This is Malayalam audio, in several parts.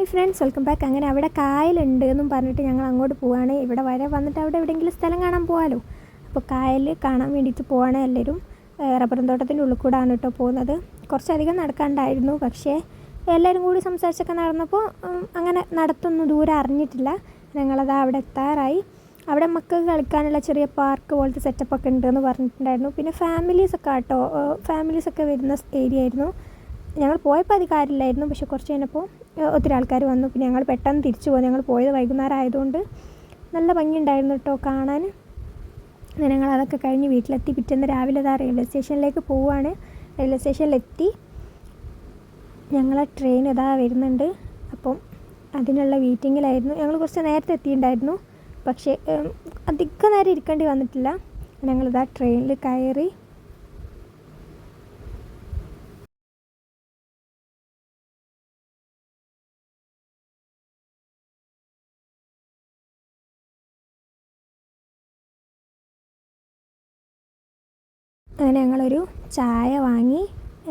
Hi friends, welcome back. അങ്ങനെ അവിടെ കായലുണ്ട് എന്നും പറഞ്ഞിട്ട് ഞങ്ങൾ അങ്ങോട്ട് പോവുകയാണ്. ഇവിടെ വരെ വന്നിട്ട് അവിടെ എവിടെയെങ്കിലും സ്ഥലം കാണാൻ പോകാമല്ലോ. അപ്പോൾ കായൽ കാണാൻ വേണ്ടിയിട്ട് പോവുകയാണ് എല്ലാവരും. റബ്ബറും തോട്ടത്തിൻ്റെ ഉള്ളിൽ കൂടാണ് കേട്ടോ പോകുന്നത്. കുറച്ചധികം നടക്കാണ്ടായിരുന്നു, പക്ഷേ എല്ലാവരും കൂടി സംസാരിച്ചൊക്കെ നടന്നപ്പോൾ അങ്ങനെ നടത്തൊന്നും ദൂരം അറിഞ്ഞിട്ടില്ല. ഞങ്ങളത് അവിടെ എത്താറായി. അവിടെ മക്കൾക്ക് കളിക്കാനുള്ള ചെറിയ പാർക്ക് പോലത്തെ സെറ്റപ്പൊക്കെ ഉണ്ടെന്ന് പറഞ്ഞിട്ടുണ്ടായിരുന്നു. പിന്നെ ഫാമിലീസൊക്കെ വരുന്ന ഏരിയ ആയിരുന്നു. ഞങ്ങൾ പോയപ്പോൾ അധികാരമില്ലായിരുന്നു, പക്ഷെ കുറച്ച് കഴിഞ്ഞപ്പോൾ ഒത്തിരി ആൾക്കാർ വന്നു. പിന്നെ ഞങ്ങൾ പെട്ടെന്ന് തിരിച്ചു പോകും. ഞങ്ങൾ പോയത് വൈകുന്നേരം ആയതുകൊണ്ട് നല്ല ഭംഗിയുണ്ടായിരുന്നു കേട്ടോ കാണാൻ. അങ്ങനെ ഞങ്ങൾ അതൊക്കെ കഴിഞ്ഞ് വീട്ടിലെത്തി. പിറ്റേന്ന് രാവിലെ റെയിൽവേ സ്റ്റേഷനിലേക്ക് പോവുകയാണ്. റെയിൽവേ സ്റ്റേഷനിലെത്തി. ഞങ്ങളെ ട്രെയിൻ വരുന്നുണ്ട്. അപ്പം അതിനുള്ള വെയിറ്റിങ്ങിലായിരുന്നു. ഞങ്ങൾ കുറച്ച് നേരത്തെ എത്തിയിട്ടുണ്ടായിരുന്നു, പക്ഷേ അധികം നേരം ഇരിക്കേണ്ടി വന്നിട്ടില്ല. ട്രെയിനിൽ കയറി. അങ്ങനെ ഞങ്ങളൊരു ചായ വാങ്ങി.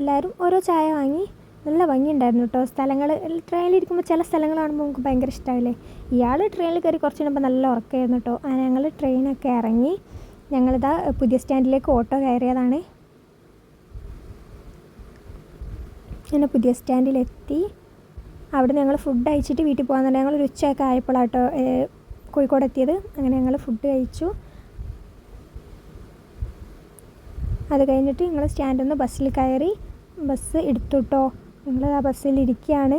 എല്ലാവരും ഓരോ ചായ വാങ്ങി. നല്ല ഭംഗിയുണ്ടായിരുന്നു കേട്ടോ സ്ഥലങ്ങൾ. ട്രെയിനിലിരിക്കുമ്പോൾ ചില സ്ഥലങ്ങൾ കാണുമ്പോൾ നമുക്ക് ഭയങ്കര ഇഷ്ടമാവില്ലേ. ഇയാൾ ട്രെയിനിൽ കയറി കുറച്ച് കഴിയുമ്പോൾ നല്ല ഉറക്കമായിരുന്നു കേട്ടോ. അങ്ങനെ ഞങ്ങൾ ട്രെയിനൊക്കെ ഇറങ്ങി. പുതിയ സ്റ്റാൻഡിലേക്ക് ഓട്ടോ കയറിയതാണ്. അങ്ങനെ പുതിയ സ്റ്റാൻഡിലെത്തി. അവിടെ ഞങ്ങൾ ഫുഡ് കഴിച്ചിട്ട് വീട്ടിൽ പോകാൻ ഞങ്ങളൊരു ഉച്ചയൊക്കെ ആയപ്പോഴാട്ടോ കോഴിക്കോട് എത്തിയത്. അങ്ങനെ ഞങ്ങൾ ഫുഡ് കഴിച്ചു. അത് കഴിഞ്ഞിട്ട് ഞങ്ങൾ സ്റ്റാൻഡിൽ നിന്ന് ബസ്സിൽ കയറി. ബസ് എടുത്തു കേട്ടോ. ഞങ്ങൾ ആ ബസ്സിലിരിക്കുകയാണ്.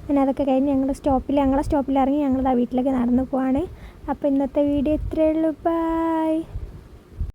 പിന്നെ അതൊക്കെ കഴിഞ്ഞ് ഞങ്ങളെ സ്റ്റോപ്പിൽ ഇറങ്ങി ഞങ്ങൾ വീട്ടിലേക്ക് നടന്നു പോവാണ്. അപ്പോൾ ഇന്നത്തെ വീഡിയോ ഇത്രയേ ഉള്ളൂ. ബൈ.